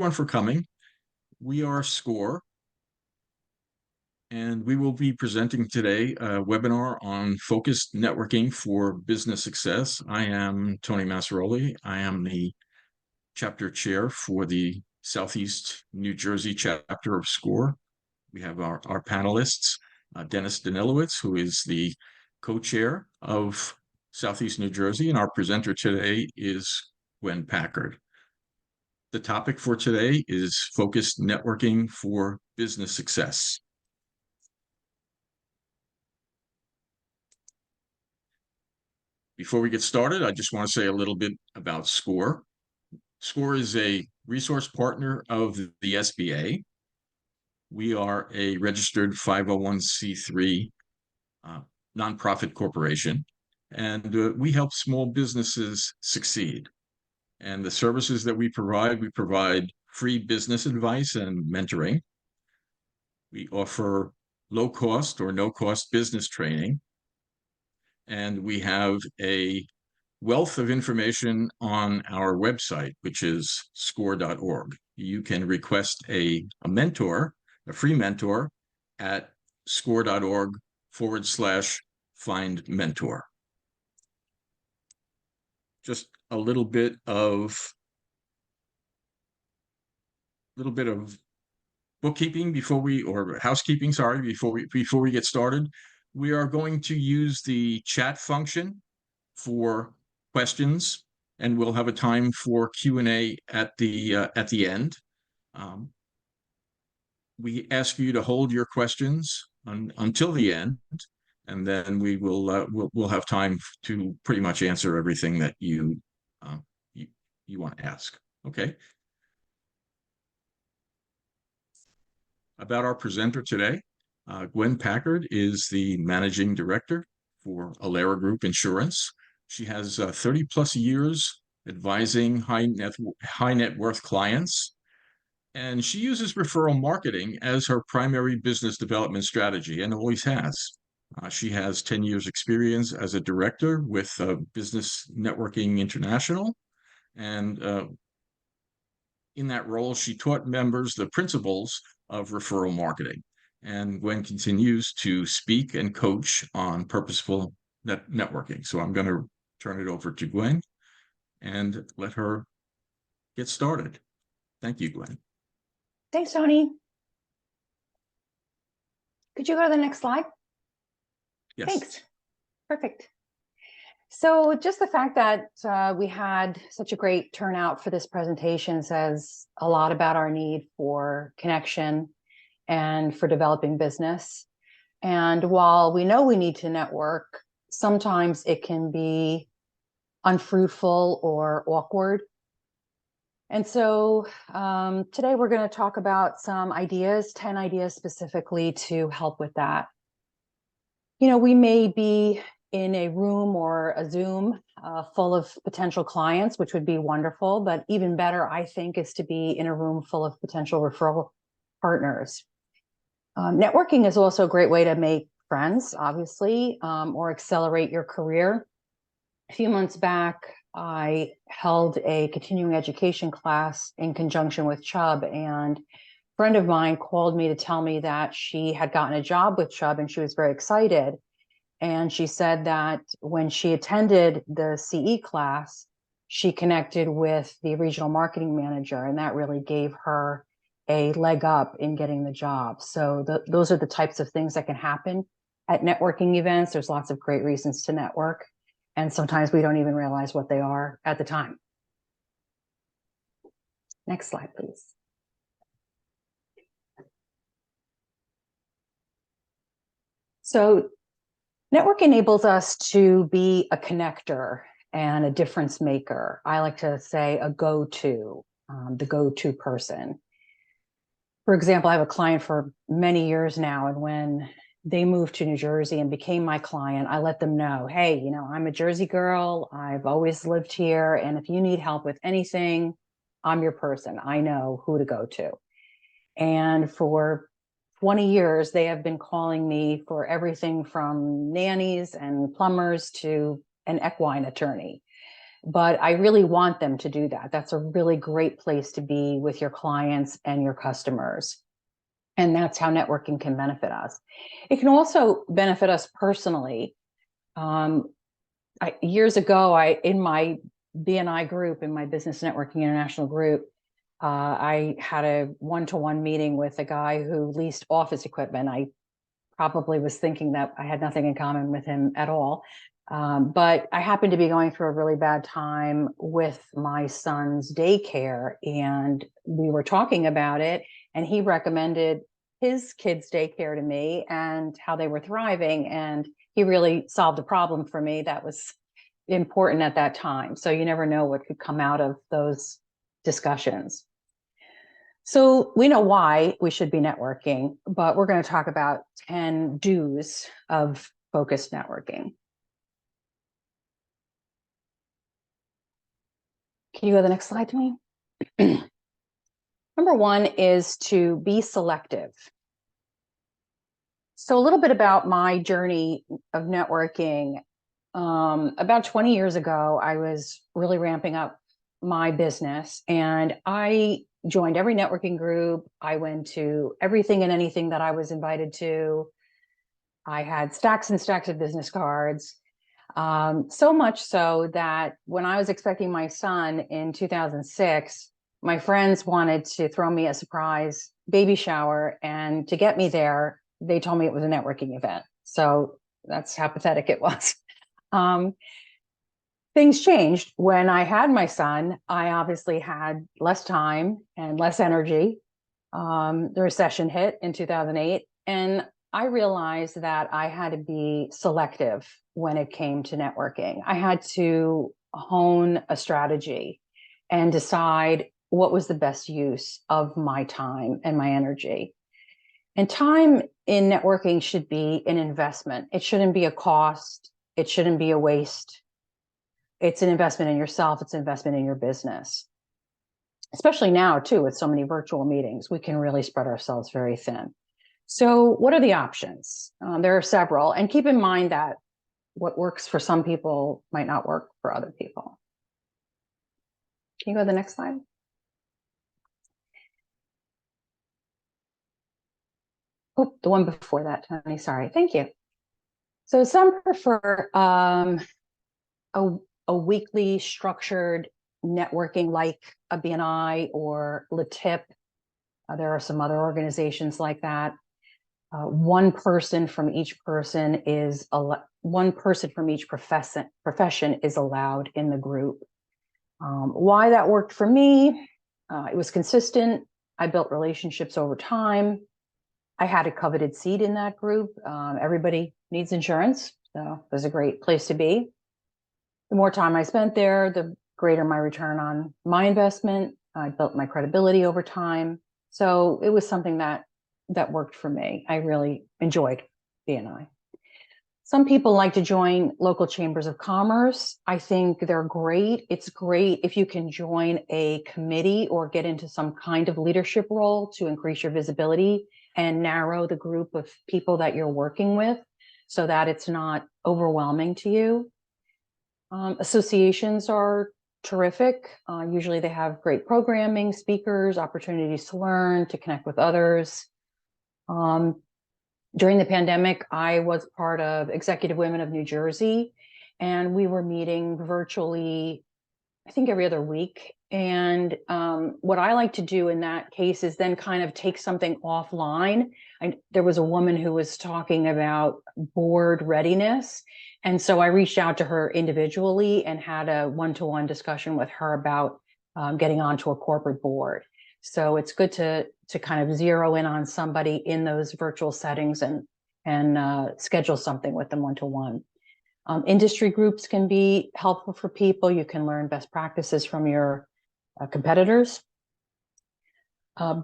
everyone for coming. We are SCORE, and we will be presenting today a webinar on focused networking for business success. I am Tony Massaroli. I am the chapter chair for the Southeast New Jersey chapter of SCORE. We have our panelists, Dennis Danilowitz, who is the co-chair of Southeast New Jersey, and our presenter today is Gwen Packard. The topic for today is focused networking for business success. Before we get started, I just want to say a little bit about SCORE. SCORE is a resource partner of the SBA. We are a registered 501c3 nonprofit corporation, and we help small businesses succeed. And the services that we provide free business advice and mentoring. We offer low-cost or no-cost business training. And we have a wealth of information on our website, which is score.org. You can request a mentor, a free mentor, at score.org/find mentor. Just a little bit of bookkeeping housekeeping, sorry, before we get started. We are going to use the chat function for questions, and we'll have a time for Q&A at the end. We ask you to hold your questions until the end, and then we'll have time to pretty much answer everything that you want to ask. Okay. About our presenter today, Gwen Packard is the managing director for Alera Group Insurance. She has 30 plus years advising high net worth clients, and she uses referral marketing as her primary business development strategy, and always has. She has 10 years experience as a director with Business Networking International, and in that role, she taught members the principles of referral marketing. And Gwen continues to speak and coach on purposeful networking. So I'm going to turn it over to Gwen and let her get started. Thank you, Gwen. Thanks, Tony. Could you go to the next slide? Yes. Thanks. Perfect. So just the fact that we had such a great turnout for this presentation says a lot about our need for connection and for developing business. And while we know we need to network, sometimes it can be unfruitful or awkward. And so today we're going to talk about some ideas, 10 ideas specifically to help with that. You know, we may be in a room or a Zoom full of potential clients, which would be wonderful, but even better, I think, is to be in a room full of potential referral partners. Networking is also a great way to make friends, obviously, or accelerate your career. A few months back, I held a continuing education class in conjunction with Chubb, and a friend of mine called me to tell me that she had gotten a job with Chubb and she was very excited. And she said that when she attended the CE class, she connected with the regional marketing manager, and that really gave her a leg up in getting the job. So those are the types of things that can happen at networking events. There's lots of great reasons to network, and sometimes we don't even realize what they are at the time. Next slide, please. So network enables us to be a connector and a difference maker. I like to say a go-to, the go-to person. For example, I have a client for many years now, and when they moved to New Jersey and became my client, I let them know, hey, you know, I'm a Jersey girl. I've always lived here. And if you need help with anything, I'm your person. I know who to go to. And for 20 years, they have been calling me for everything from nannies and plumbers to an equine attorney. but I really want them to do that. That's a really great place to be with your clients and your customers. And that's how networking can benefit us. It can also benefit us personally. Years ago, in my BNI group, in my Business Networking International group, I had a one-to-one meeting with a guy who leased office equipment. I probably was thinking that I had nothing in common with him at all. But I happened to be going through a really bad time with my son's daycare, and we were talking about it, and he recommended his kids' daycare to me and how they were thriving. And he really solved a problem for me that was important at that time. So you never know what could come out of those discussions. So we know why we should be networking, but we're going to talk about 10 do's of focused networking. Can you go to the next slide to me? Number one is to be selective. So a little bit about my journey of networking. About 20 years ago, I was really ramping up my business, and I joined every networking group. I went to everything and anything that I was invited to. I had stacks and stacks of business cards. So much so that when I was expecting my son in 2006, my friends wanted to throw me a surprise baby shower. And to get me there, they told me it was a networking event. So that's how pathetic it was. Things changed. When I had my son, I obviously had less time and less energy. The recession hit in 2008. And I realized that I had to be selective when it came to networking. I had to hone a strategy and decide what was the best use of my time and my energy. And time in networking should be an investment. It shouldn't be a cost. It shouldn't be a waste. It's an investment in yourself. It's an investment in your business. Especially now, too, with so many virtual meetings, we can really spread ourselves very thin. So what are the options? There are several. And keep in mind that what works for some people might not work for other people. Can you go to the next slide? Oh, the one before that, Tony. Sorry. Thank you. So some prefer a weekly structured networking like a BNI or LaTip. There are some other organizations like that. One person from each profession is allowed in the group. Why that worked for me? It was consistent. I built relationships over time. I had a coveted seat in that group. Everybody needs insurance, so it was a great place to be. The more time I spent there, the greater my return on my investment. I built my credibility over time. So it was something that worked for me. I really enjoyed BNI. Some people like to join local chambers of commerce. I think they're great. It's great if you can join a committee or get into some kind of leadership role to increase your visibility and narrow the group of people that you're working with so that it's not overwhelming to you. Associations are terrific. Usually they have great programming, speakers, opportunities to learn, to connect with others. During the pandemic, I was part of Executive Women of New Jersey, and we were meeting virtually, I think every other week. And what I like to do in that case is then kind of take something offline. There was a woman who was talking about board readiness. And so I reached out to her individually and had a one-to-one discussion with her about getting onto a corporate board. So it's good to kind of zero in on somebody in those virtual settings and schedule something with them one-to-one. Industry groups can be helpful for people. You can learn best practices from your competitors.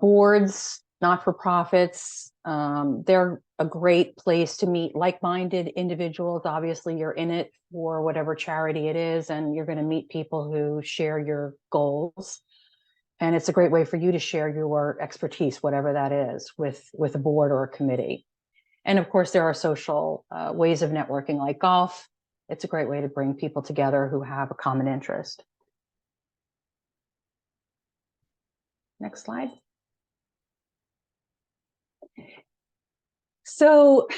Boards, not-for-profits, they're a great place to meet like-minded individuals. Obviously, you're in it for whatever charity it is, and you're going to meet people who share your goals. And it's a great way for you to share your expertise, whatever that is, with a board or a committee. And of course, there are social ways of networking like golf. It's a great way to bring people together who have a common interest. Next slide. So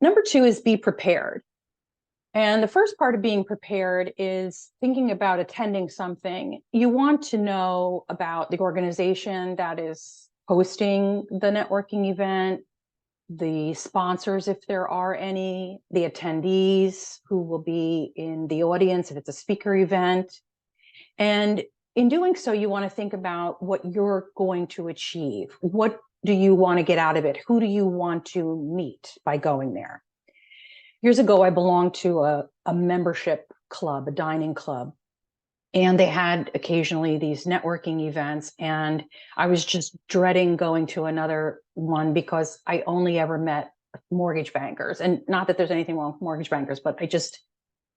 number 2 is be prepared. And the first part of being prepared is thinking about attending something. You want to know about the organization that is hosting the networking event, the sponsors, if there are any, the attendees who will be in the audience if it's a speaker event. And in doing so, you want to think about what you're going to achieve. What do you want to get out of it? Who do you want to meet by going there? Years ago, I belonged to a membership club, a dining club, and they had occasionally these networking events. And I was just dreading going to another one because I only ever met mortgage bankers. And not that there's anything wrong with mortgage bankers, but I just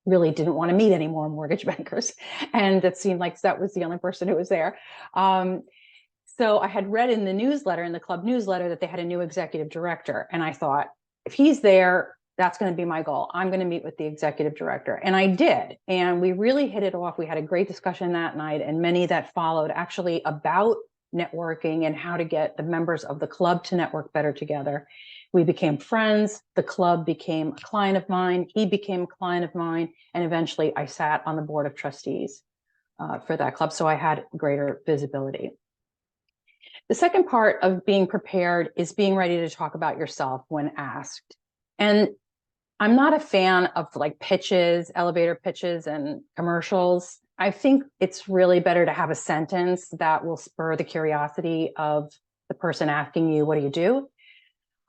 really didn't want to meet any more mortgage bankers. And it seemed like that was the only person who was there. So I had read in the newsletter, in the club newsletter, that they had a new executive director. And I thought, if he's there, that's going to be my goal. I'm going to meet with the executive director. And I did. And we really hit it off. We had a great discussion that night and many that followed, actually, about networking and how to get the members of the club to network better together. We became friends. The club became a client of mine. He became a client of mine. And eventually I sat on the board of trustees for that club. So I had greater visibility. The second part of being prepared is being ready to talk about yourself when asked. And I'm not a fan of like pitches, elevator pitches and commercials. I think it's really better to have a sentence that will spur the curiosity of the person asking you, what do you do?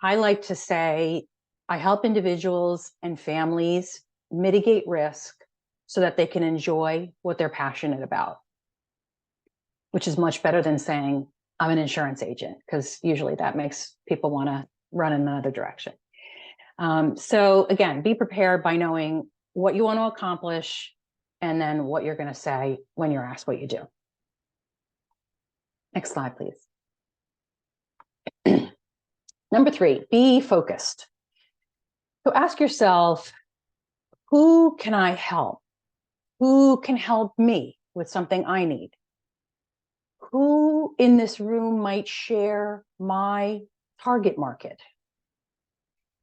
I like to say, I help individuals and families mitigate risk so that they can enjoy what they're passionate about, which is much better than saying, I'm an insurance agent, because usually that makes people want to run in another direction. So again, be prepared by knowing what you want to accomplish and then what you're going to say when you're asked what you do. Next slide, please. Number 3, be focused. So ask yourself, who can I help? Who can help me with something I need? Who in this room might share my target market?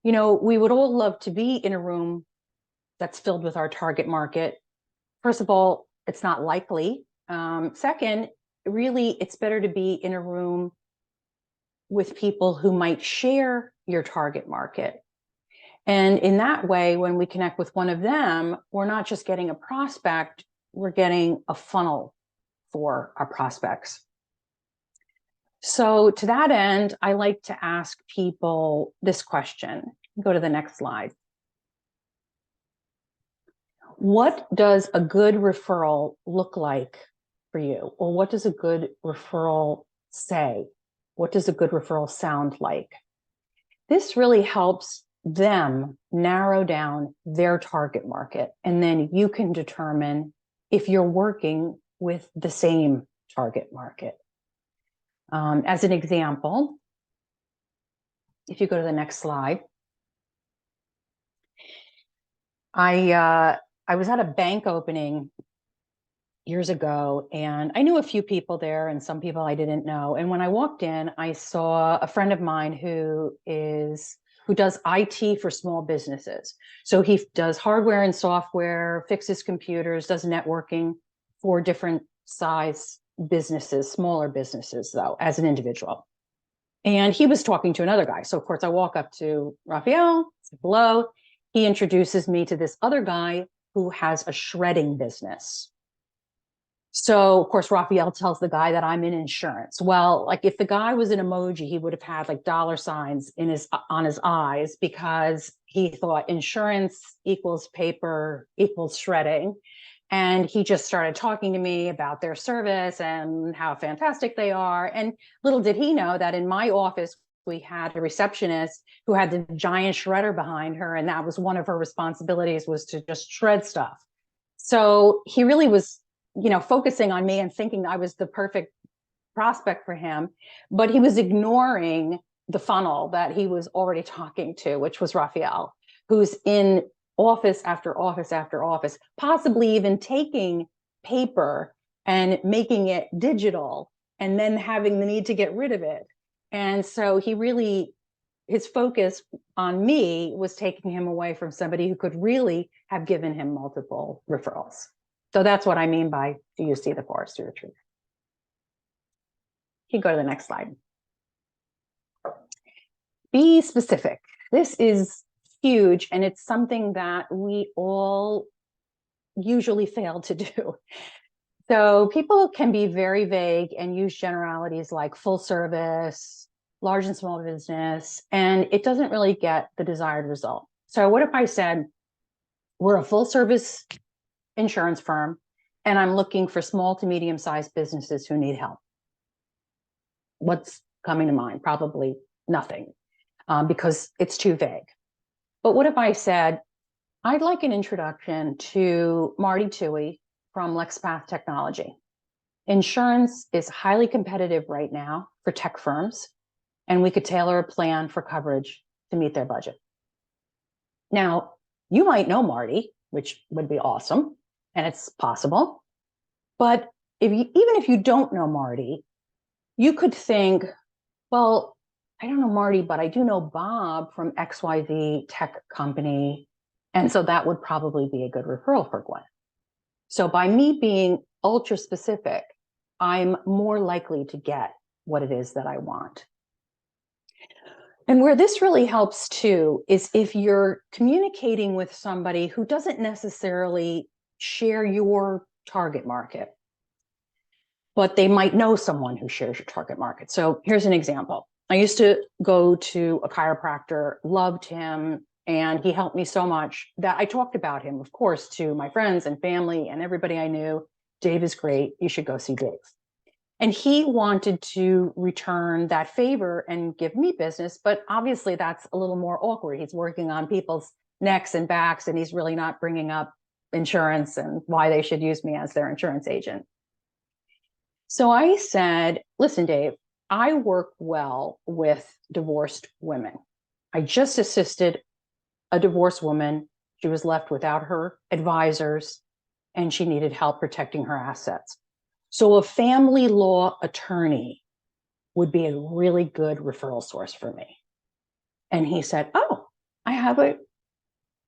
You know, we would all love to be in a room that's filled with our target market. First of all, it's not likely. Second, really, it's better to be in a room with people who might share your target market. And in that way, when we connect with one of them, we're not just getting a prospect, we're getting a funnel for our prospects. So to that end, I like to ask people this question. Go to the next slide. What does a good referral look like for you? Or what does a good referral say? What does a good referral sound like? This really helps them narrow down their target market. And then you can determine if you're working with the same target market. As an example, if you go to the next slide, I was at a bank opening years ago, and I knew a few people there and some people I didn't know. And when I walked in, I saw a friend of mine who does IT for small businesses. So he does hardware and software, fixes computers, does networking for different size businesses, smaller businesses though, as an individual. And he was talking to another guy. So of course I walk up to Raphael, say hello. He introduces me to this other guy who has a shredding business. So of course, Raphael tells the guy that I'm in insurance. Well, like if the guy was an emoji, he would have had like dollar signs on his eyes, because he thought insurance equals paper equals shredding. And he just started talking to me about their service and how fantastic they are. And little did he know that in my office, we had a receptionist who had the giant shredder behind her. And that was one of her responsibilities, was to just shred stuff. So he really was, focusing on me and thinking I was the perfect prospect for him, but he was ignoring the funnel that he was already talking to, which was Raphael, who's in office after office after office, possibly even taking paper and making it digital and then having the need to get rid of it. And so his focus on me was taking him away from somebody who could really have given him multiple referrals. So that's what I mean by, do you see the forest through the trees? You can go to the next slide. Be specific. This is huge, and it's something that we all usually fail to do. So people can be very vague and use generalities like full service, large and small business, and it doesn't really get the desired result. So what if I said, we're a full service insurance firm, and I'm looking for small to medium-sized businesses who need help? What's coming to mind? Probably nothing, because it's too vague. But what if I said, I'd like an introduction to Marty Toohey from LexPath Technology. Insurance is highly competitive right now for tech firms, and we could tailor a plan for coverage to meet their budget. Now, you might know Marty, which would be awesome, and it's possible. But even if you don't know Marty, you could think, well, I don't know Marty, but I do know Bob from XYZ tech company. And so that would probably be a good referral for Gwen. So by me being ultra specific, I'm more likely to get what it is that I want. And where this really helps too is if you're communicating with somebody who doesn't necessarily share your target market, but they might know someone who shares your target market. So here's an example. I used to go to a chiropractor, loved him, and he helped me so much that I talked about him, of course, to my friends and family and everybody I knew. Dave is great. You should go see Dave. And he wanted to return that favor and give me business, but obviously that's a little more awkward. He's working on people's necks and backs, and he's really not bringing up insurance and why they should use me as their insurance agent. So I said, listen, Dave, I work well with divorced women. I just assisted a divorced woman. She was left without her advisors, and she needed help protecting her assets. So a family law attorney would be a really good referral source for me. And he said, oh, I have a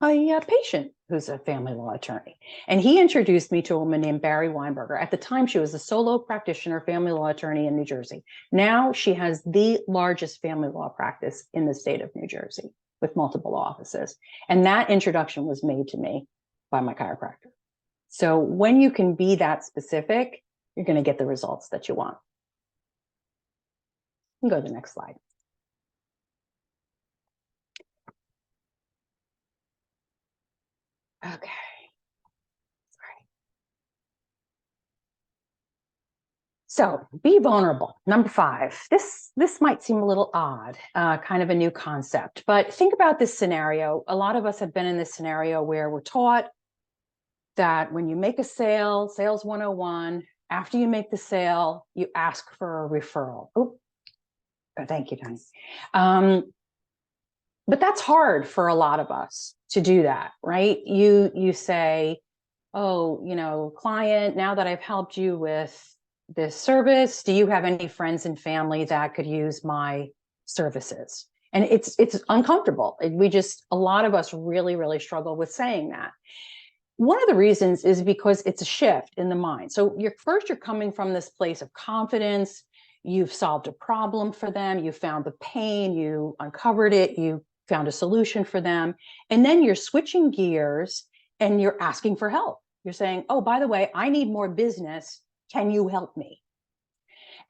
patient who's a family law attorney. And he introduced me to a woman named Barry Weinberger. At the time, she was a solo practitioner, family law attorney in New Jersey. Now she has the largest family law practice in the state of New Jersey with multiple offices. And that introduction was made to me by my chiropractor. So when you can be that specific, you're going to get the results that you want. You can go to the next slide. Okay. So be vulnerable. Number 5. This might seem a little odd, kind of a new concept, but think about this scenario. A lot of us have been in this scenario where we're taught that when you make a sale, sales 101, after you make the sale, you ask for a referral. Oh, thank you, Tony. But that's hard for a lot of us to do that, right? You say, oh, client, now that I've helped you with this service, do you have any friends and family that could use my services? And it's uncomfortable. A lot of us really, really struggle with saying that. One of the reasons is because it's a shift in the mind. So you're coming from this place of confidence. You've solved a problem for them. You found the pain. You uncovered it. You found a solution for them. And then you're switching gears and you're asking for help. You're saying, oh, by the way, I need more business. Can you help me?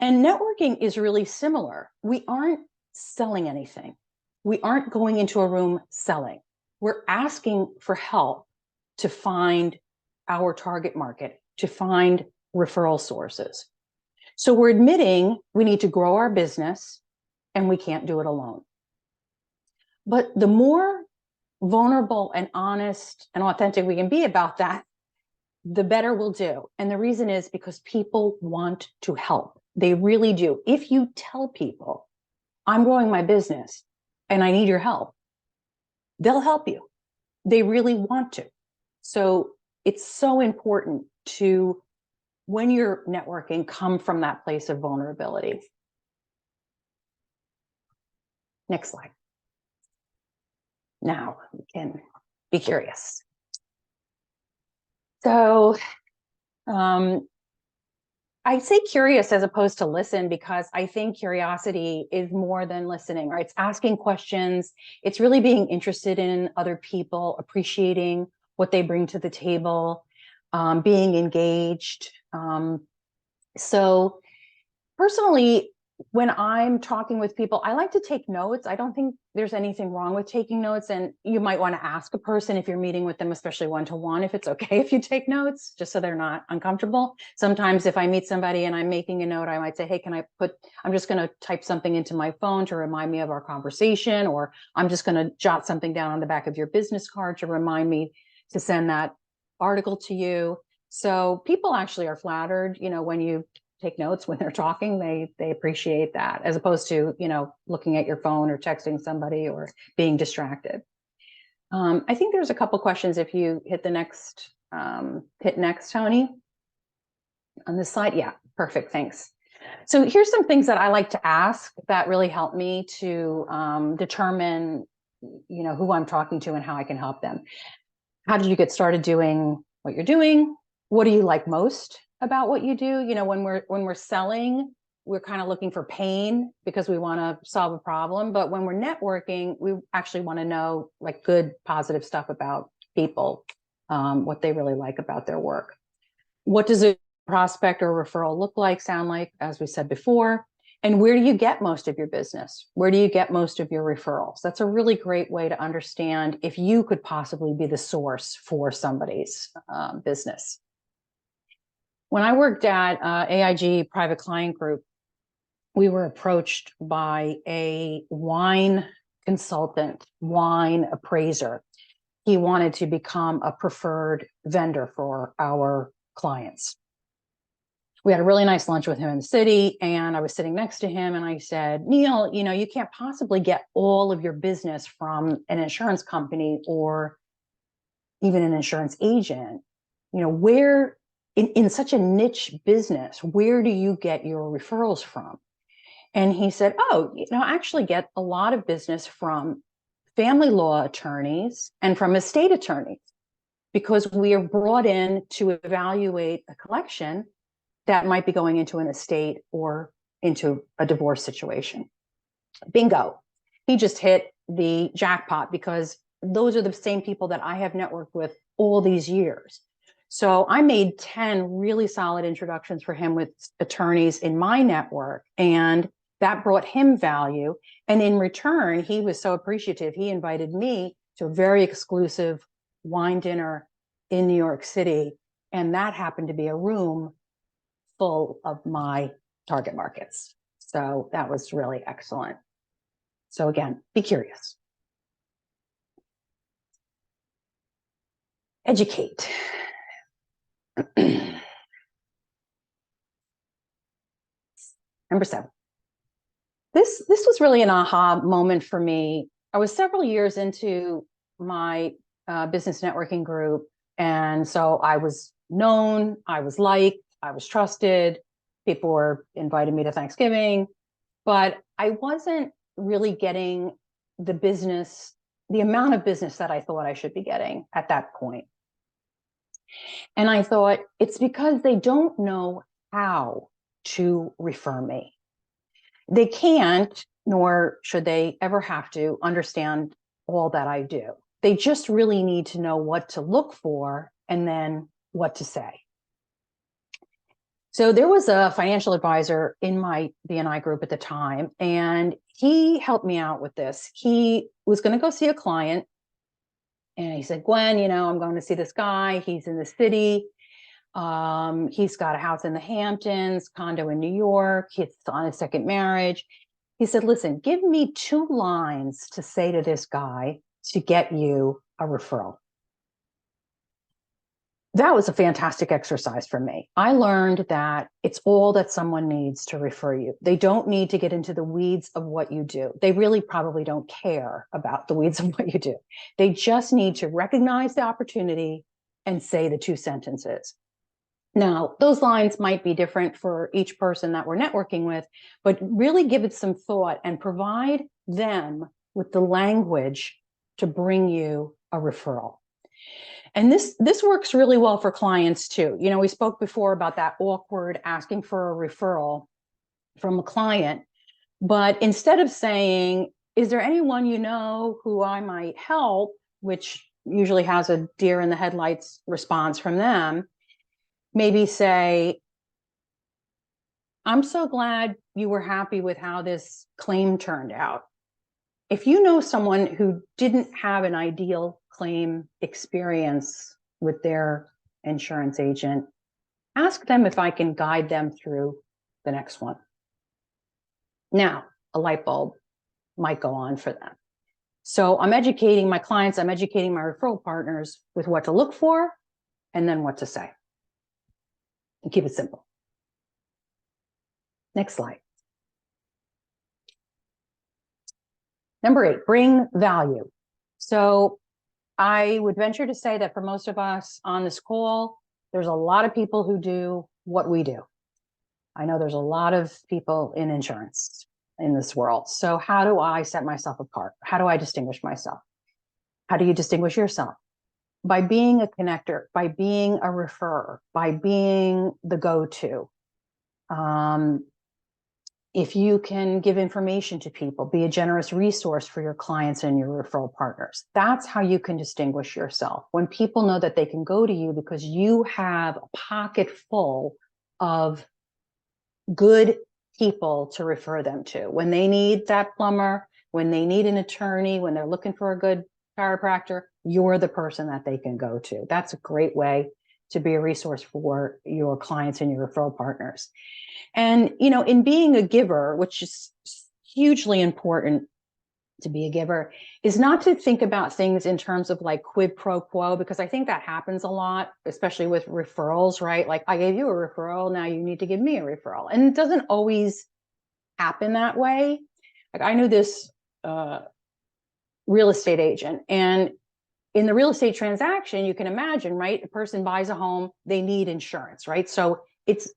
And networking is really similar. We aren't selling anything. We aren't going into a room selling. We're asking for help to find our target market, to find referral sources. So we're admitting we need to grow our business and we can't do it alone. But the more vulnerable and honest and authentic we can be about that, the better we'll do. And the reason is because people want to help. They really do. If you tell people, I'm growing my business and I need your help, they'll help you. they really want to. So it's so important to, when you're networking, come from that place of vulnerability. Next slide. Now we can be curious. So I say curious as opposed to listen, because I think curiosity is more than listening, right? It's asking questions. It's really being interested in other people, appreciating what they bring to the table, being engaged. So personally, when I'm talking with people, I like to take notes. I don't think there's anything wrong with taking notes. And you might want to ask a person if you're meeting with them, especially one-to-one, if it's okay if you take notes, just so they're not uncomfortable. Sometimes if I meet somebody and I'm making a note, I might say, hey, I'm just going to type something into my phone to remind me of our conversation, or I'm just going to jot something down on the back of your business card to remind me to send that article to you. So people actually are flattered, when you take notes when they're talking. They appreciate that, as opposed to looking at your phone or texting somebody or being distracted. I think there's a couple questions if you hit the next hit next, Tony, on this slide. Yeah, perfect, thanks. So here's some things that I like to ask that really help me to determine who I'm talking to and how I can help them. How did you get started doing what you're doing? What do you like most about what you do? When we're selling, we're kind of looking for pain because we want to solve a problem. But when we're networking, we actually want to know like good, positive stuff about people, what they really like about their work. What does a prospect or referral look like, sound like, as we said before? And where do you get most of your business? Where do you get most of your referrals? That's a really great way to understand if you could possibly be the source for somebody's business. When I worked at AIG Private Client Group, we were approached by a wine consultant, wine appraiser. He wanted to become a preferred vendor for our clients. We had a really nice lunch with him in the city, and I was sitting next to him and I said, Neil, you can't possibly get all of your business from an insurance company or even an insurance agent. Where in such a niche business, where do you get your referrals from? And he said, I actually get a lot of business from family law attorneys and from estate attorneys, because we are brought in to evaluate a collection that might be going into an estate or into a divorce situation. Bingo. He just hit the jackpot, because those are the same people that I have networked with all these years. So I made 10 really solid introductions for him with attorneys in my network, and that brought him value. And in return, he was so appreciative. He invited me to a very exclusive wine dinner in New York City. And that happened to be a room full of my target markets. So that was really excellent. So again, be curious. Educate. Number 7. This was really an aha moment for me. I was several years into my business networking group. And so I was known, I was liked, I was trusted. People were inviting me to Thanksgiving, but I wasn't really getting the amount of business that I thought I should be getting at that point. And I thought, it's because they don't know how to refer me. They can't, nor should they ever have to, understand all that I do. They just really need to know what to look for and then what to say. So there was a financial advisor in my BNI group at the time, and he helped me out with this. He was going to go see a client, and he said, Gwen, I'm going to see this guy. He's in the city. He's got a house in the Hamptons, condo in New York. He's on his second marriage. He said, listen, give me 2 lines to say to this guy to get you a referral. that was a fantastic exercise for me. I learned that it's all that someone needs to refer you. They don't need to get into the weeds of what you do. They really probably don't care about the weeds of what you do. They just need to recognize the opportunity and say the 2 sentences. Now, those lines might be different for each person that we're networking with, but really give it some thought and provide them with the language to bring you a referral. And this works really well for clients too. You know, we spoke before about that awkward asking for a referral from a client, but instead of saying, is there anyone you know who I might help, which usually has a deer in the headlights response from them, maybe say, I'm so glad you were happy with how this claim turned out. If you know someone who didn't have an ideal claim experience with their insurance agent, ask them if I can guide them through the next one. Now, a light bulb might go on for them. So I'm educating my clients, I'm educating my referral partners with what to look for and then what to say. And keep it simple. Next slide. Number 8, bring value. So I would venture to say that for most of us on this call, there's a lot of people who do what we do. I know there's a lot of people in insurance in this world. So how do I set myself apart? How do I distinguish myself? How do you distinguish yourself? By being a connector, by being a referrer, by being the go-to. If you can give information to people, be a generous resource for your clients and your referral partners. That's how you can distinguish yourself. When people know that they can go to you because you have a pocket full of good people to refer them to. When they need that plumber, when they need an attorney, when they're looking for a good chiropractor, you're the person that they can go to. That's a great way to be a resource for your clients and your referral partners. And, you know, in being a giver, which is hugely important to be a giver, is not to think about things in terms of like quid pro quo, because I think that happens a lot, especially with referrals, right? Like, I gave you a referral, now you need to give me a referral. And it doesn't always happen that way. Like, I knew this real estate agent, and in the real estate transaction, you can imagine, right? A person buys a home, they need insurance, right? So it's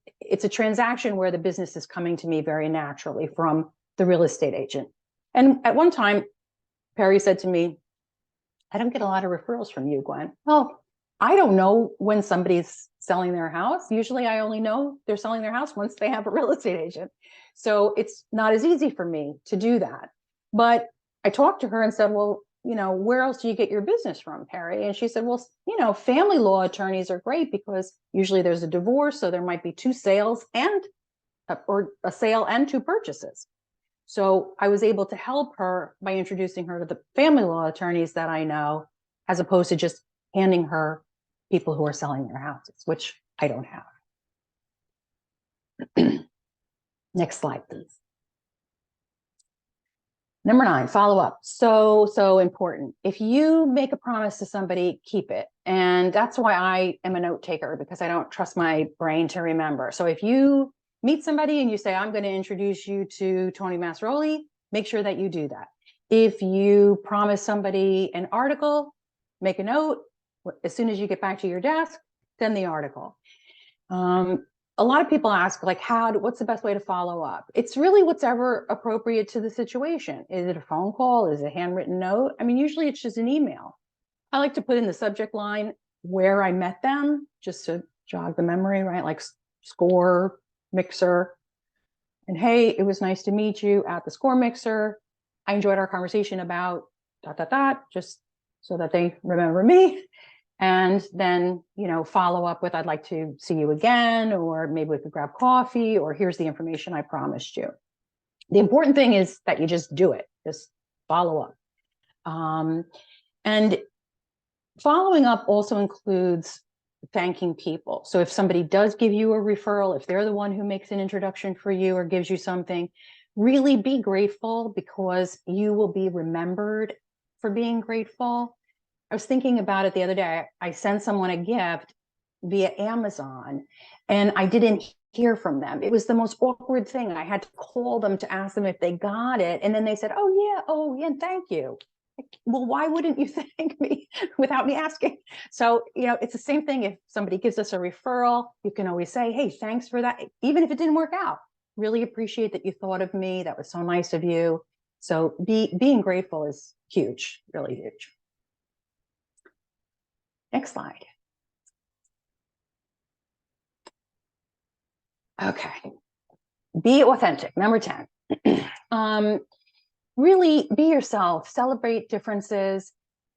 a transaction where the business is coming to me very naturally from the real estate agent. And at one time, Perry said to me, I don't get a lot of referrals from you, Gwen. Well, I don't know when somebody's selling their house. Usually I only know they're selling their house once they have a real estate agent. So it's not as easy for me to do that. But I talked to her and said, well, you know, where else do you get your business from, Perry? And she said, well, you know, family law attorneys are great because usually there's a divorce. So there might be 2 sales and or a sale and 2 purchases. So I was able to help her by introducing her to the family law attorneys that I know, as opposed to just handing her people who are selling their houses, which I don't have. Next slide, please. Number 9, follow up. So important. If you make a promise to somebody, keep it. And that's why I am a note taker, because I don't trust my brain to remember. So if you meet somebody and you say, I'm going to introduce you to Tony Masroli, make sure that you do that. If you promise somebody an article, make a note. As soon as you get back to your desk, send the article. A lot of people ask, like, what's the best way to follow up? It's really whatever appropriate to the situation. Is it a phone call? Is it a handwritten note? I mean, usually it's just an email. I like to put in the subject line where I met them, just to jog the memory, right? Like score mixer. And hey, it was nice to meet you at the score mixer. I enjoyed our conversation about ... just so that they remember me. And then, you know, follow up with, I'd like to see you again, or maybe we could grab coffee, or here's the information I promised you. The important thing is that you just do it, just follow up. And following up also includes thanking people. So if somebody does give you a referral, if they're the one who makes an introduction for you or gives you something, really be grateful, because you will be remembered for being grateful. I was thinking about it the other day. I sent someone a gift via Amazon and I didn't hear from them. It was the most awkward thing. I had to call them to ask them if they got it. And then they said, oh, yeah, thank you. Well, why wouldn't you thank me without me asking? So, it's the same thing. If somebody gives us a referral, you can always say, hey, thanks for that. Even if it didn't work out, really appreciate that you thought of me. That was so nice of you. So being grateful is huge, really huge. Next slide. Okay. Be authentic. Number 10. Really be yourself, celebrate differences.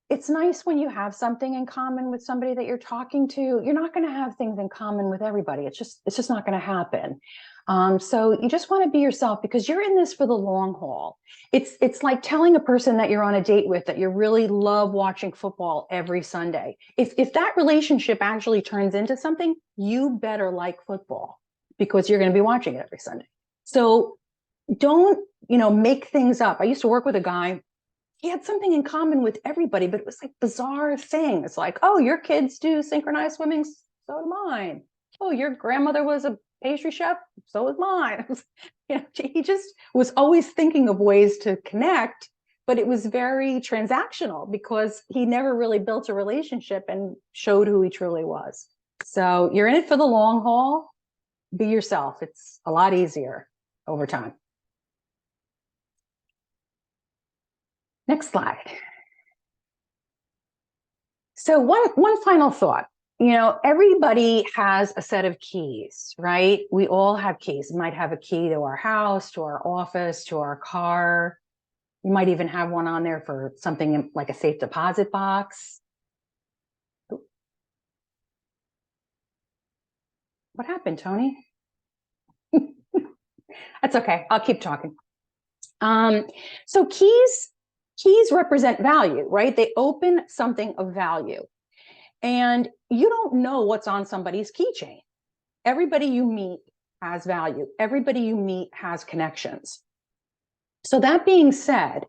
It's nice when you have something in common with somebody that you're talking to. You're not going to have things in common with everybody. It's just not going to happen. So you just want to be yourself because you're in this for the long haul. It's like telling a person that you're on a date with that you really love watching football every Sunday. If that relationship actually turns into something, you better like football because you're going to be watching it every Sunday. So don't, make things up. I used to work with a guy. He had something in common with everybody, but it was like bizarre things like, oh, your kids do synchronized swimming, so do mine. Oh, your grandmother was a pastry chef, so was mine. He just was always thinking of ways to connect, but it was very transactional because he never really built a relationship and showed who he truly was. So you're in it for the long haul. Be yourself. It's a lot easier over time. Next slide. So one final thought. Everybody has a set of keys, right? We all have keys. We might have a key to our house, to our office, to our car. You might even have one on there for something like a safe deposit box. What happened, Tony? That's okay. I'll keep talking. So keys represent value, right? They open something of value. And you don't know what's on somebody's keychain. Everybody you meet has value. Everybody you meet has connections. So that being said,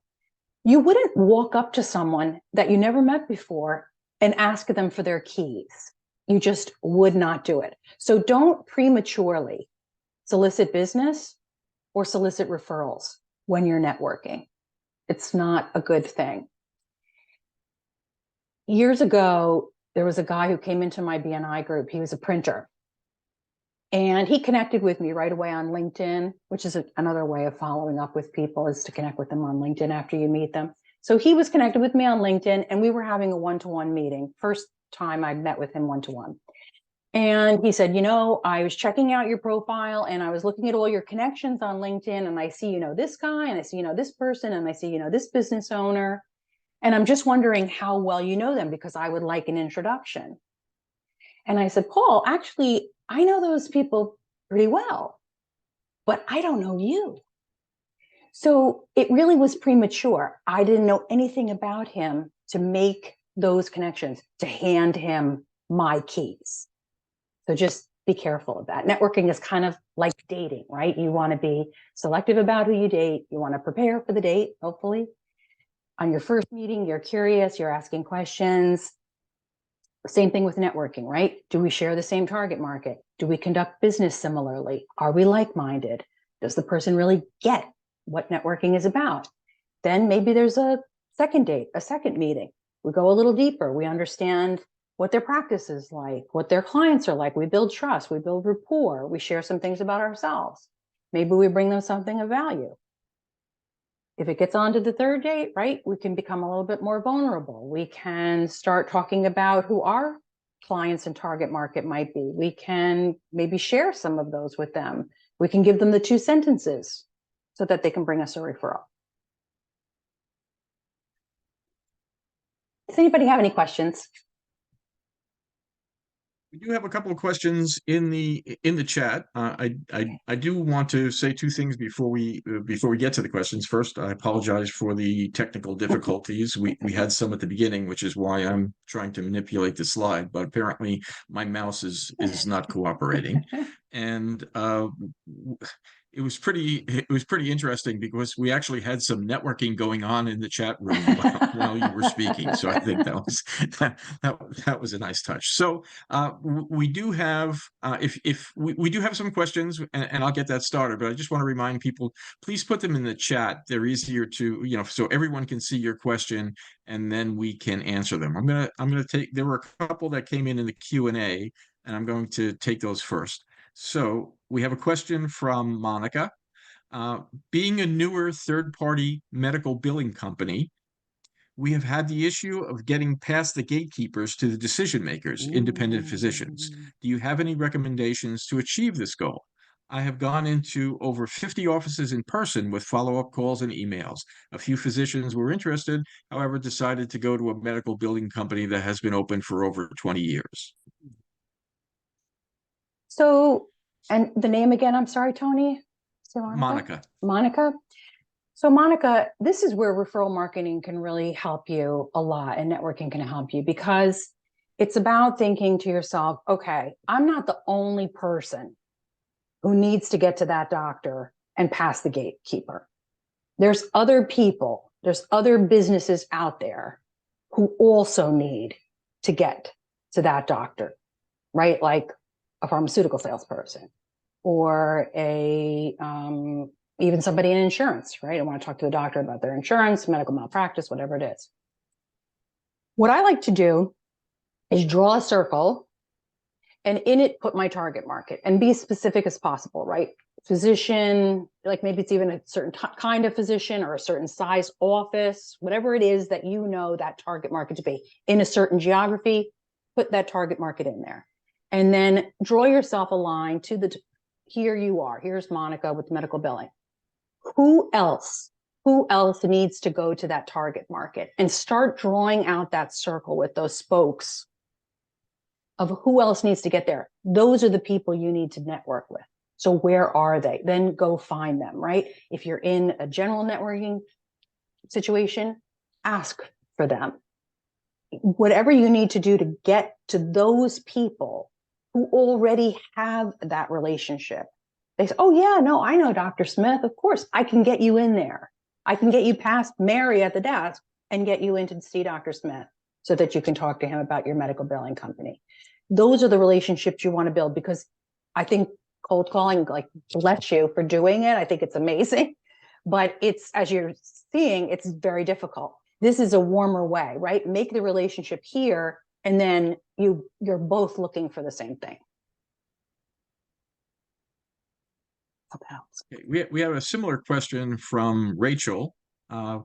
you wouldn't walk up to someone that you never met before and ask them for their keys. You just would not do it. So don't prematurely solicit business or solicit referrals when you're networking. It's not a good thing. Years ago, there was a guy who came into my BNI group. He was a printer. And he connected with me right away on LinkedIn, which is another way of following up with people is to connect with them on LinkedIn after you meet them. So he was connected with me on LinkedIn and we were having a one-to-one meeting. First time I met with him one-to-one. And he said, I was checking out your profile and I was looking at all your connections on LinkedIn and I see, this guy and I see, this person and I see, this business owner. And I'm just wondering how well you know them because I would like an introduction. And I said, Paul, actually, I know those people pretty well, but I don't know you. So it really was premature. I didn't know anything about him to make those connections, to hand him my keys. So just be careful of that. Networking is kind of like dating, right? You want to be selective about who you date. You want to prepare for the date, hopefully. On your first meeting, you're curious, you're asking questions. Same thing with networking, right? Do we share the same target market? Do we conduct business similarly? Are we like-minded? Does the person really get what networking is about? Then maybe there's a second date, a second meeting. We go a little deeper. We understand what their practice is like, what their clients are like. We build trust, we build rapport, we share some things about ourselves. Maybe we bring them something of value. If it gets on to the third date, right, we can become a little bit more vulnerable. We can start talking about who our clients and target market might be. We can maybe share some of those with them. We can give them the 2 sentences so that they can bring us a referral. Does anybody have any questions? We do have a couple of questions in the chat. I do want to say 2 things before we get to the questions. First, I apologize for the technical difficulties. We had some at the beginning, which is why I'm trying to manipulate the slide. But apparently, my mouse is not cooperating. And it was pretty interesting because we actually had some networking going on in the chat room while you were speaking. So I think that was that was a nice touch. So we do have if we do have some questions, and I'll get that started, but I just want to remind people, please put them in the chat. They're easier to, so everyone can see your question and then we can answer them. I'm gonna take, there were a couple that came in the Q&A, and I'm going to take those first. So we have a question from Monica. Uh, Being a newer third-party medical billing company, we have had the issue of getting past the gatekeepers to the decision makers, independent physicians. Mm. Do you have any recommendations to achieve this goal? I have gone into over 50 offices in person with follow-up calls and emails. A few physicians were interested, however, decided to go to a medical billing company that has been open for over 20 years. So, and the name again, I'm sorry, Tony? Say Monica. Monica. So, Monica, this is where referral marketing can really help you a lot, and networking can help you, because it's about thinking to yourself, okay, I'm not the only person who needs to get to that doctor and pass the gatekeeper. There's other people, there's other businesses out there who also need to get to that doctor, right? Like a pharmaceutical salesperson or even somebody in insurance, right? I want to talk to the doctor about their insurance, medical malpractice, whatever it is. What I like to do is draw a circle and in it put my target market and be as specific as possible, right? Physician, like maybe it's even a certain kind of physician or a certain size office, whatever it is that you know that target market to be in a certain geography, put that target market in there. And then draw yourself a line to the, here you are, here's Monica with medical billing. Who else needs to go to that target market? And start drawing out that circle with those spokes of who else needs to get there. Those are the people you need to network with. So where are they? Then go find them, right? If you're in a general networking situation, ask for them. Whatever you need to do to get to those people who already have that relationship. They say, oh yeah, no, I know Dr. Smith. Of course, I can get you in there. I can get you past Mary at the desk and get you in to see Dr. Smith so that you can talk to him about your medical billing company. Those are the relationships you want to build, because I think cold calling, like, bless you for doing it. I think it's amazing, but it's, as you're seeing, it's very difficult. This is a warmer way, right? Make the relationship here, and then you're both looking for the same thing. Okay, we have a similar question from Rachel.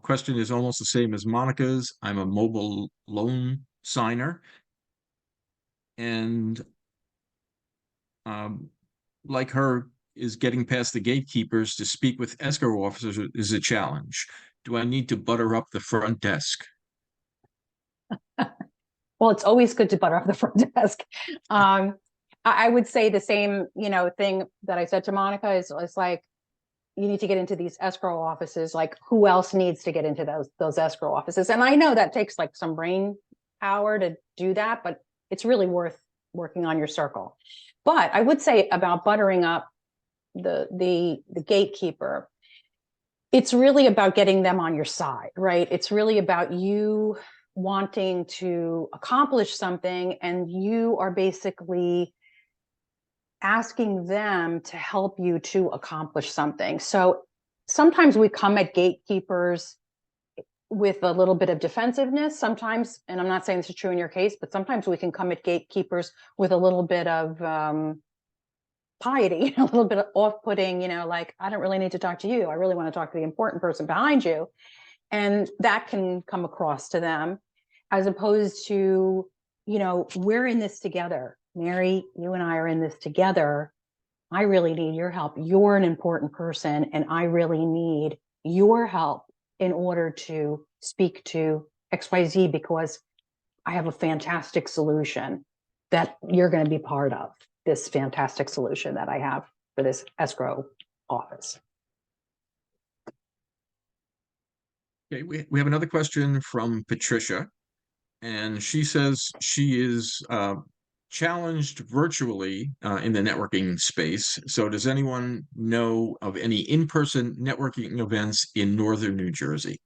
Question is almost the same as Monica's. I'm a mobile loan signer, and um, like her, is getting past the gatekeepers to speak with escrow officers is a challenge. Do I need to butter up the front desk? Well, it's always good to butter up the front desk. I would say the same, thing that I said to Monica is like, you need to get into these escrow offices. Like, who else needs to get into those escrow offices? And I know that takes like some brain power to do that, but it's really worth working on your circle. But I would say about buttering up the gatekeeper, it's really about getting them on your side, right? It's really about you wanting to accomplish something, and you are basically asking them to help you to accomplish something. So sometimes we come at gatekeepers with a little bit of defensiveness sometimes, and I'm not saying this is true in your case, but sometimes we can come at gatekeepers with a little bit of piety, a little bit of off-putting, like, I don't really need to talk to you. I really want to talk to the important person behind you. And that can come across to them, as opposed to, we're in this together. Mary, you and I are in this together. I really need your help. You're an important person, and I really need your help in order to speak to XYZ, because I have a fantastic solution that you're going to be part of, this fantastic solution that I have for this escrow office. Okay, we have another question from Patricia, and she says she is challenged virtually in the networking space. So, does anyone know of any in-person networking events in northern New Jersey?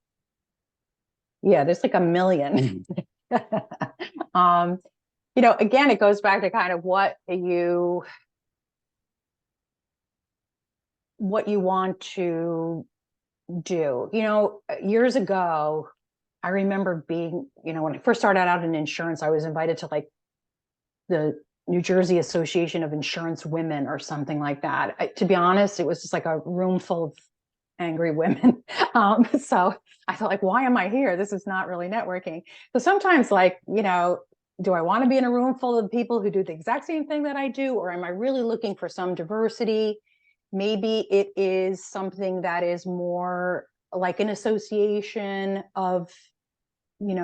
Yeah, there's like a million. um, again, it goes back to kind of what you want to do. Years ago, I remember being, when I first started out in insurance, I was invited to like the New Jersey Association of Insurance Women or something like that. To be honest, it was just like a room full of angry women. So I thought, like, why am I here? This is not really networking. So sometimes, like, do I want to be in a room full of people who do the exact same thing that I do, or am I really looking for some diversity? Maybe it is something that is more like an association of,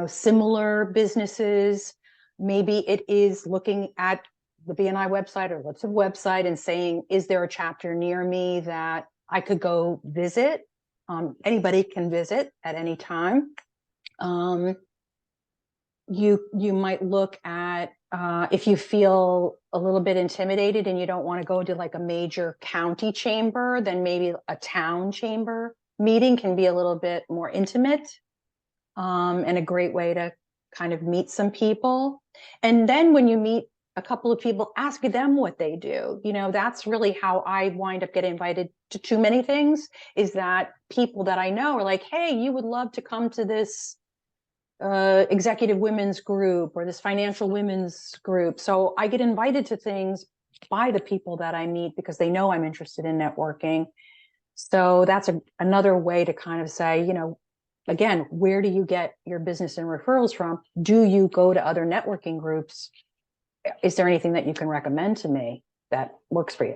similar businesses. Maybe it is looking at the BNI website or what's a website and saying, is there a chapter near me that I could go visit? Anybody can visit at any time. You might look at, if you feel a little bit intimidated and you don't want to go to like a major county chamber, then maybe a town chamber meeting can be a little bit more intimate, and a great way to kind of meet some people. And then when you meet a couple of people, ask them what they do. That's really how I wind up getting invited to too many things, is that people that I know are like, hey, you would love to come to this executive women's group or this financial women's group. So I get invited to things by the people that I meet because they know I'm interested in networking. So that's another way to kind of say, again, where do you get your business and referrals from? Do you go to other networking groups? Is there anything that you can recommend to me that works for you?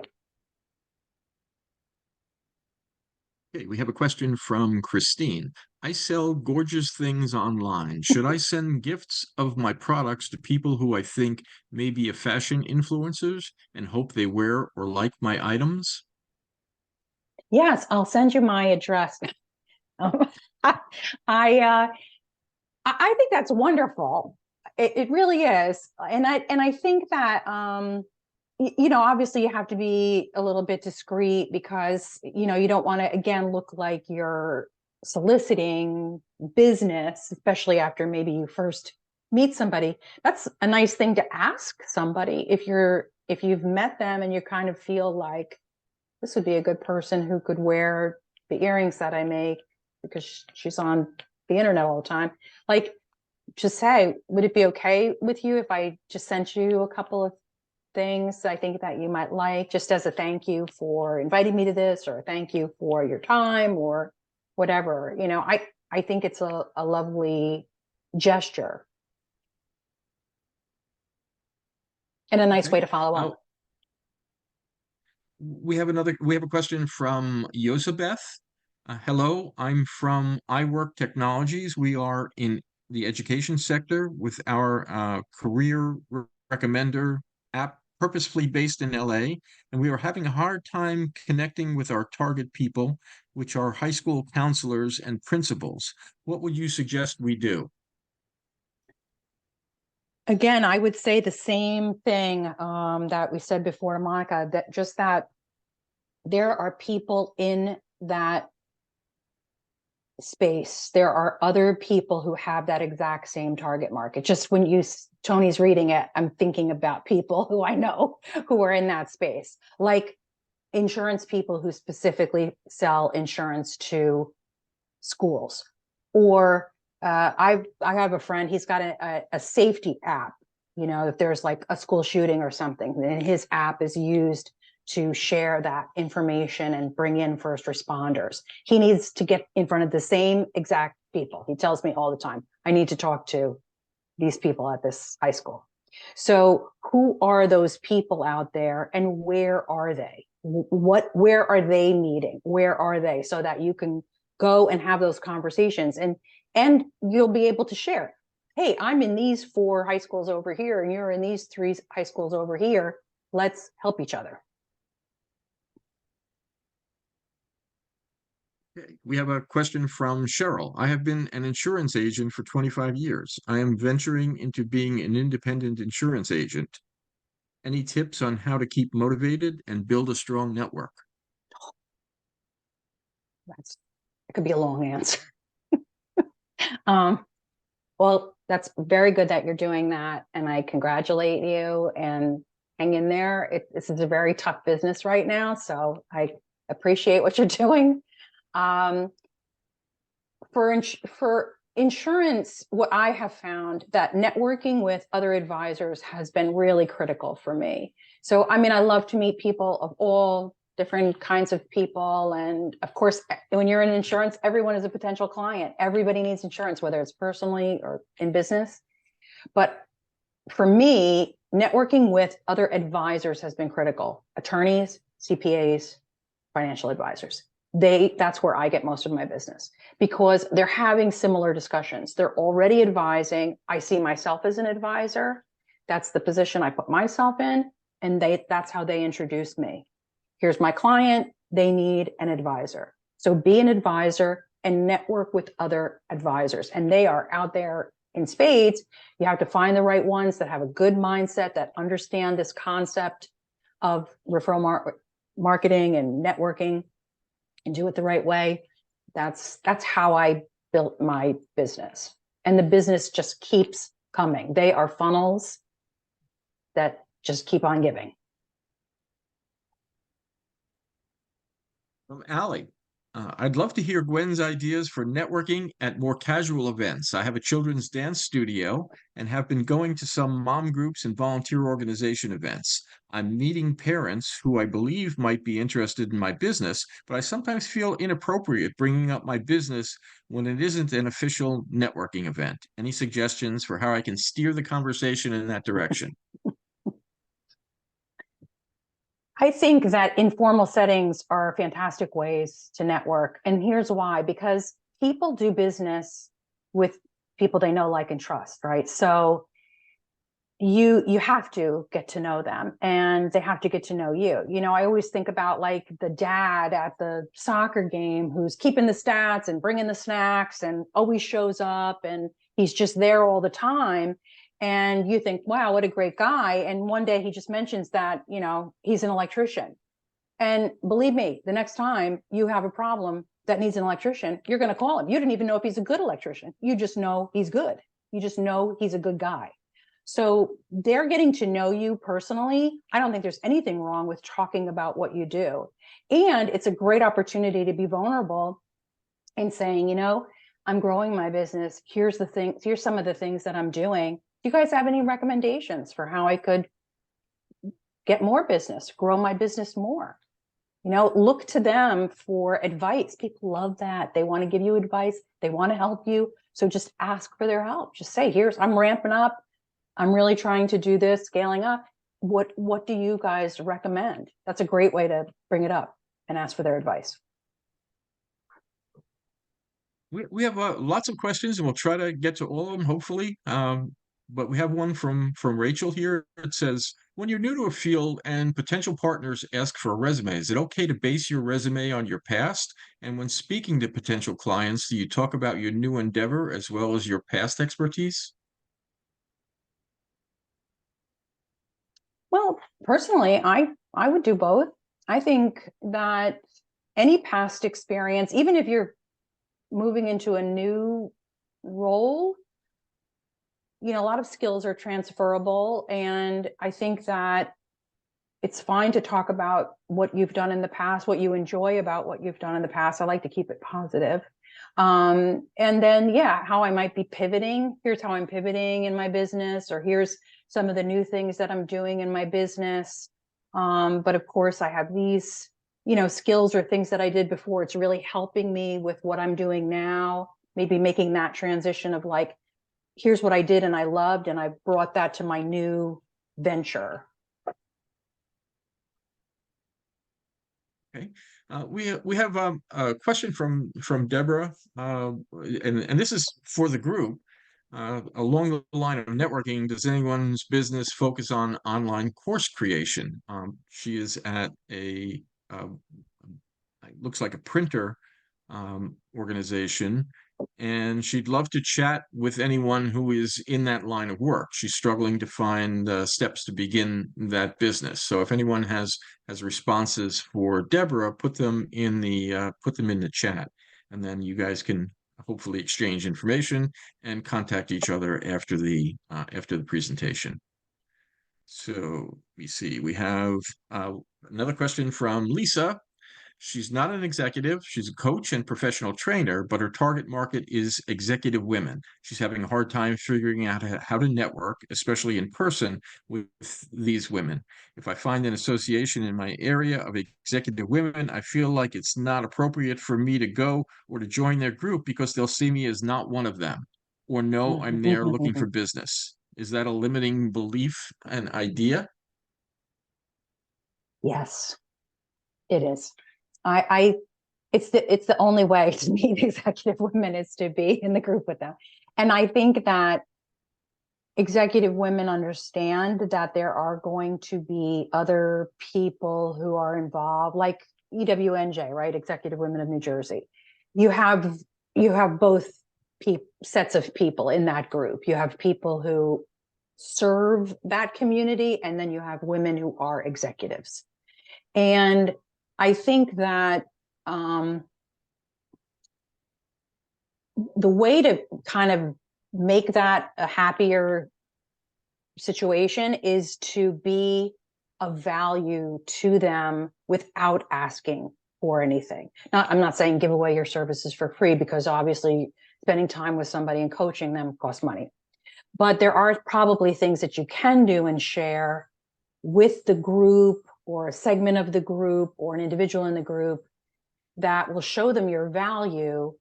Okay, we have a question from Christine. I sell gorgeous things online. Should I send gifts of my products to people who I think may be a fashion influencers and hope they wear or like my items? Yes, I'll send you my address. I I I think that's wonderful. It really is, and I think that, obviously you have to be a little bit discreet because you don't want to again look like you're soliciting business, especially after maybe you first meet somebody. That's a nice thing to ask somebody if you've met them and you kind of feel like this would be a good person who could wear the earrings that I make because she's on the internet all the time. Like, just say, would it be okay with you if I just sent you a couple of things I think that you might like, just as a thank you for inviting me to this, or a thank you for your time, or whatever. I think it's a lovely gesture and a nice Okay. way to follow Uh, up. we have a question from Yosabeth. Hello, I'm from iWork Technologies. We are in the education sector with our career recommender app purposefully based in LA, and we are having a hard time connecting with our target people, which are high school counselors and principals. What would you suggest we do? Again, I would say the same thing, that we said before to Monica, that there are people in that space. There are other people who have that exact same target market. Just when Tony's reading it, I'm thinking about people who I know who are in that space, like insurance people who specifically sell insurance to schools. Or I have a friend, he's got a safety app. If there's like a school shooting or something, then his app is used to share that information and bring in first responders. He needs to get in front of the same exact people. He tells me all the time, I need to talk to these people at this high school. So who are those people out there and where are they? Where are they meeting? Where are they? So that you can go and have those conversations, and you'll be able to share. Hey, I'm in these 4 high schools over here and you're in these 3 high schools over here. Let's help each other. Okay, we have a question from Cheryl. I have been an insurance agent for 25 years. I am venturing into being an independent insurance agent. Any tips on how to keep motivated and build a strong network? That's it could be a long answer. Um, well, that's very good that you're doing that, and I congratulate you and hang in there. This is a very tough business right now, so I appreciate what you're doing. Um, for insurance, what I have found that networking with other advisors has been really critical for me. So, I mean, I love to meet people of all different kinds of people. And of course, when you're in insurance, everyone is a potential client. Everybody needs insurance, whether it's personally or in business. But for me, networking with other advisors has been critical. Attorneys, CPAs, financial advisors. That's where I get most of my business because they're having similar discussions. They're already advising. I see myself as an advisor. That's the position I put myself in. And that's how they introduce me. Here's my client. They need an advisor. So be an advisor and network with other advisors. And they are out there in spades. You have to find the right ones that have a good mindset, that understand this concept of marketing and networking and do it the right way. That's how I built my business. And the business just keeps coming. They are funnels that just keep on giving. Allie, I'd love to hear Gwen's ideas for networking at more casual events. I have a children's dance studio and have been going to some mom groups and volunteer organization events. I'm meeting parents who I believe might be interested in my business, but I sometimes feel inappropriate bringing up my business when it isn't an official networking event. Any suggestions for how I can steer the conversation in that direction? I think that informal settings are fantastic ways to network. And here's why, because people do business with people they know, like, and trust, right? So you have to get to know them and they have to get to know you. I always think about like the dad at the soccer game who's keeping the stats and bringing the snacks and always shows up and he's just there all the time. And you think, wow, what a great guy. And one day he just mentions that, he's an electrician. And believe me, the next time you have a problem that needs an electrician, you're going to call him. You didn't even know if he's a good electrician. You just know he's good. You just know he's a good guy. So they're getting to know you personally. I don't think there's anything wrong with talking about what you do. And it's a great opportunity to be vulnerable and saying, I'm growing my business. Here's some of the things that I'm doing. Do you guys have any recommendations for how I could get more business, grow my business more? Look to them for advice. People love that. They want to give you advice. They want to help you. So just ask for their help. Just say, I'm ramping up. I'm really trying to do this, scaling up. What do you guys recommend? That's a great way to bring it up and ask for their advice. We have lots of questions, and we'll try to get to all of them, hopefully. But we have one from Rachel here. It says, when you're new to a field and potential partners ask for a resume, is it okay to base your resume on your past? And when speaking to potential clients, do you talk about your new endeavor as well as your past expertise? Well, personally, I would do both. I think that any past experience, even if you're moving into a new role, a lot of skills are transferable. And I think that it's fine to talk about what you've done in the past, what you enjoy about what you've done in the past. I like to keep it positive. And then, how I might be pivoting. Here's how I'm pivoting in my business, or here's some of the new things that I'm doing in my business. But of course, I have these, skills or things that I did before. It's really helping me with what I'm doing now, maybe making that transition of like, here's what I did and I loved, and I brought that to my new venture. Okay. We have a question from Deborah, and this is for the group. Along the line of networking, does anyone's business focus on online course creation? She is at it looks like a printer organization, and she'd love to chat with anyone who is in that line of work. She's struggling to find steps to begin that business. So if anyone has responses for Deborah, put them in the chat, and then you guys can hopefully exchange information and contact each other after the presentation. So let me see. We have another question from Lisa. She's not an executive. She's a coach and professional trainer, but her target market is executive women. She's having a hard time figuring out how to network, especially in person, with these women. If I find an association in my area of executive women, I feel like it's not appropriate for me to go or to join their group because they'll see me as not one of them, or know I'm there looking for business. Is that a limiting belief and idea? Yes, it is. I it's the only way to meet executive women is to be in the group with them. And I think that executive women understand that there are going to be other people who are involved, like EWNJ, right? Executive Women of New Jersey. You have both sets of people in that group. You have people who serve that community, and then you have women who are executives. And I think that the way to kind of make that a happier situation is to be of value to them without asking for anything. I'm not saying give away your services for free, because obviously spending time with somebody and coaching them costs money. But there are probably things that you can do and share with the group, or a segment of the group, or an individual in the group, that will show them your value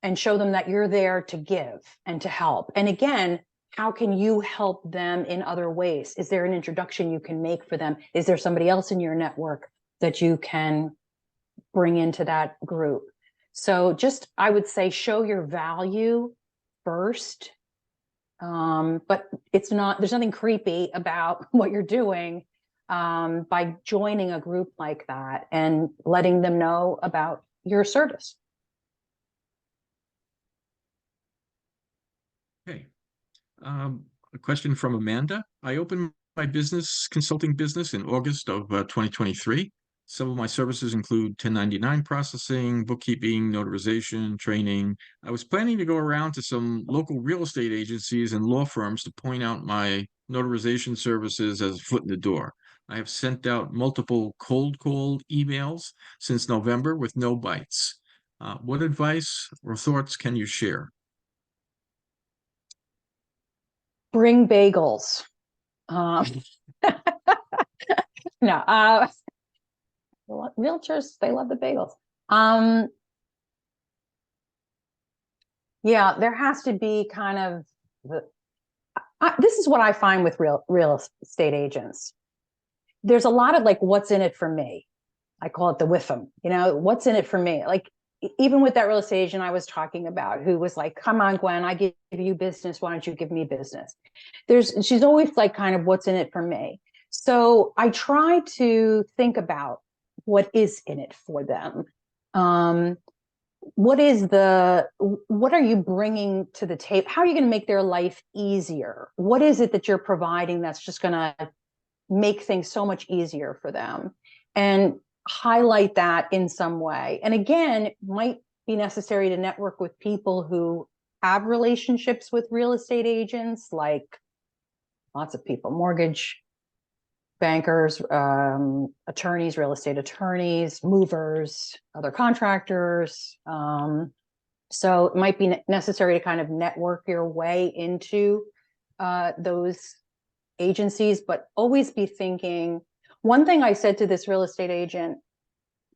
and show them that you're there to give and to help. And again, how can you help them in other ways? Is there an introduction you can make for them? Is there somebody else in your network that you can bring into that group? So just, I would say, show your value first. But there's nothing creepy about what you're doing by joining a group like that and letting them know about your service. Okay. A question from Amanda. I opened my consulting business in August of 2023. Some of my services include 1099 processing, bookkeeping, notarization, training. I was planning to go around to some local real estate agencies and law firms to point out my notarization services as a foot in the door. I have sent out multiple cold call emails since November with no bites. What advice or thoughts can you share? Bring bagels. No, realtors, they love the bagels. Yeah, there has to be kind of this is what I find with real estate agents. There's a lot of like, what's in it for me? I call it the WIFM, what's in it for me? Like, even with that real estate agent I was talking about, who was like, come on, Gwen, I give you business. Why don't you give me business? She's always like, kind of, what's in it for me? So I try to think about what is in it for them. What are you bringing to the table? How are you going to make their life easier? What is it that you're providing that's just going to make things so much easier for them? And highlight that in some way. And again, it might be necessary to network with people who have relationships with real estate agents, like lots of people, mortgage bankers, attorneys, real estate attorneys, movers, other contractors. So it might be necessary to kind of network your way into those agencies, but always be thinking. One thing I said to this real estate agent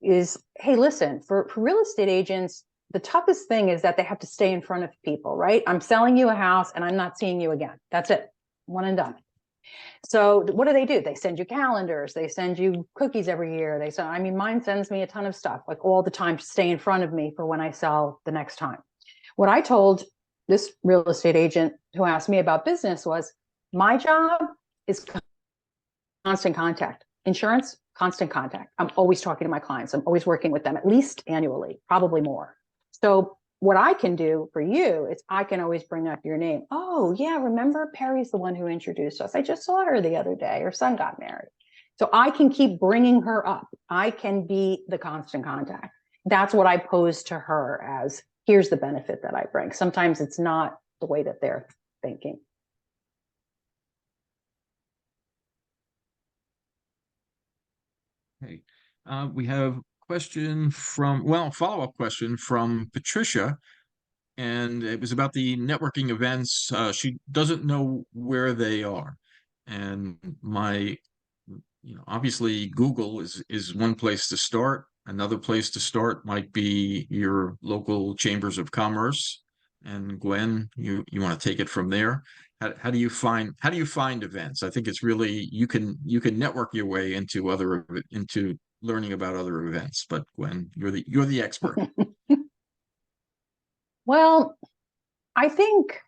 is, hey, listen, for real estate agents, the toughest thing is that they have to stay in front of people, right? I'm selling you a house and I'm not seeing you again. That's it. One and done. So what do? They send you calendars. They send you cookies every year. Mine sends me a ton of stuff, like all the time, to stay in front of me for when I sell the next time. What I told this real estate agent who asked me about business was, my job is constant contact. Insurance, constant contact. I'm always talking to my clients. I'm always working with them, at least annually, probably more. So what I can do for you is I can always bring up your name. Oh, yeah, remember Perry's the one who introduced us. I just saw her the other day. Her son got married. So I can keep bringing her up. I can be the constant contact. That's what I pose to her as, here's the benefit that I bring. Sometimes it's not the way that they're thinking. Okay. We have question from, well, follow-up question from Patricia, and it was about the networking events. She doesn't know where they are. And obviously Google is one place to start. Another place to start might be your local chambers of commerce. And Gwen, you want to take it from there. How do you find events? I think it's really you can network your way into learning about other events. But Gwen, you're the expert. Well, I think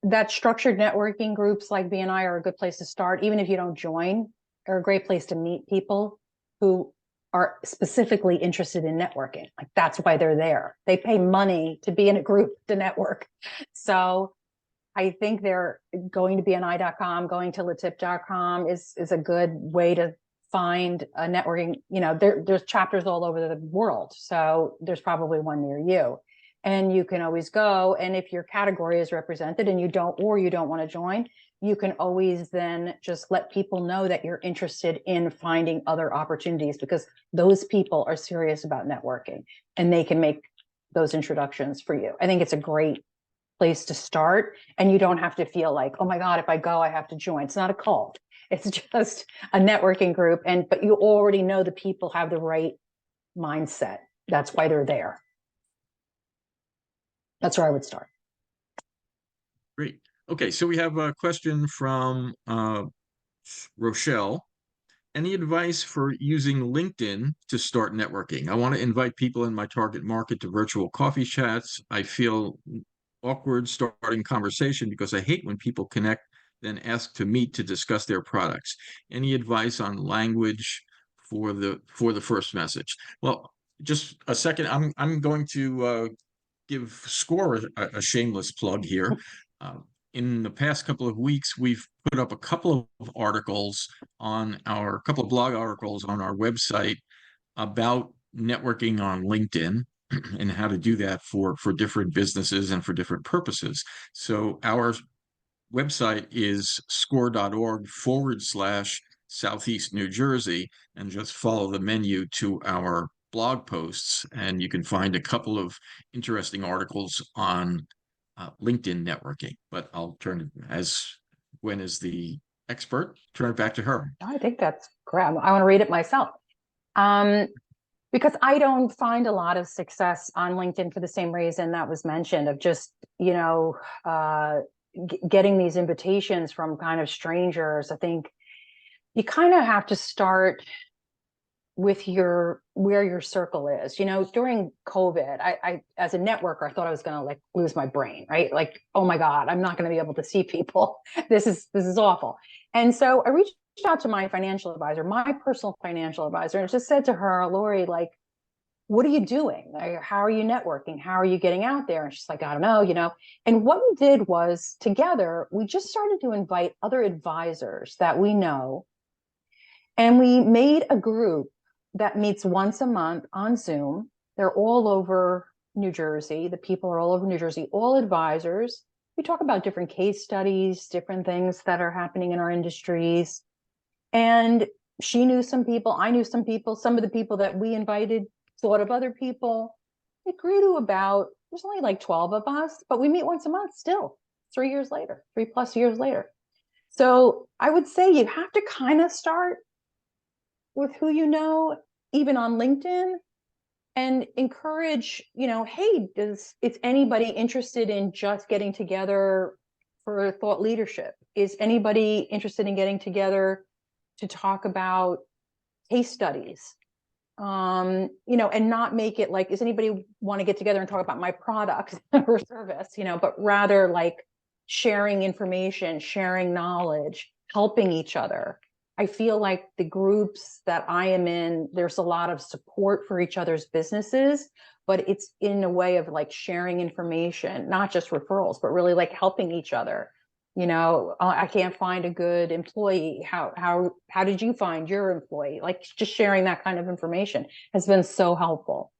that structured networking groups like BNI are a good place to start, even if you don't join. They're a great place to meet people who are specifically interested in networking. Like that's why they're there. They pay money to be in a group to network. So I think they're going to BNI.com, going to latip.com is a good way to find a networking. There's chapters all over the world. So there's probably one near you. And you can always go. And if your category is represented and you don't want to join, you can always then just let people know that you're interested in finding other opportunities, because those people are serious about networking and they can make those introductions for you. I think it's a great place to start, and you don't have to feel like, oh my God, if I go, I have to join. It's not a cult. It's just a networking group. But you already know the people have the right mindset. That's why they're there. That's where I would start. Great. Okay, so we have a question from Rochelle. Any advice for using LinkedIn to start networking? I want to invite people in my target market to virtual coffee chats. I feel awkward starting conversation because I hate when people connect, then ask to meet to discuss their products. Any advice on language for the first message? Well, just a second. I'm going to give SCORE a shameless plug here. Uh, in the past couple of weeks, we've put up a couple of blog articles on our website about networking on LinkedIn and how to do that for different businesses and for different purposes. So our website is score.org/Southeast New Jersey, and just follow the menu to our blog posts, and you can find a couple of interesting articles on LinkedIn networking. But I'll turn it, as Gwen is the expert, turn it back to her. I think that's great. I want to read it myself. Because I don't find a lot of success on LinkedIn for the same reason that was mentioned, of just, getting these invitations from kind of strangers. I think you kind of have to start with where your circle is. During COVID, I as a networker, I thought I was going to lose my brain, right? Like, oh my God, I'm not going to be able to see people. This is awful. And so I reached out to my financial advisor, my personal financial advisor, and just said to her, Lori, what are you doing? How are you networking? How are you getting out there? And she's like, I don't know. And what we did was, together, we just started to invite other advisors that we know. And we made a group that meets once a month on Zoom. They're all over New Jersey. The people are all over New Jersey, all advisors. We talk about different case studies, different things that are happening in our industries. And she knew some people, I knew some people, some of the people that we invited thought of other people. It grew to there's only 12 of us, but we meet once a month still, 3+ years later. So I would say you have to kind of start with who you know, even on LinkedIn, and encourage, hey, is anybody interested in just getting together for thought leadership? Is anybody interested in getting together to talk about case studies? And not make it is anybody want to get together and talk about my product or service, but rather sharing information, sharing knowledge, helping each other. I feel like the groups that I am in, there's a lot of support for each other's businesses, but it's in a way of like sharing information, not just referrals, but really like helping each other. I can't find a good employee. How did you find your employee? Like just sharing that kind of information has been so helpful.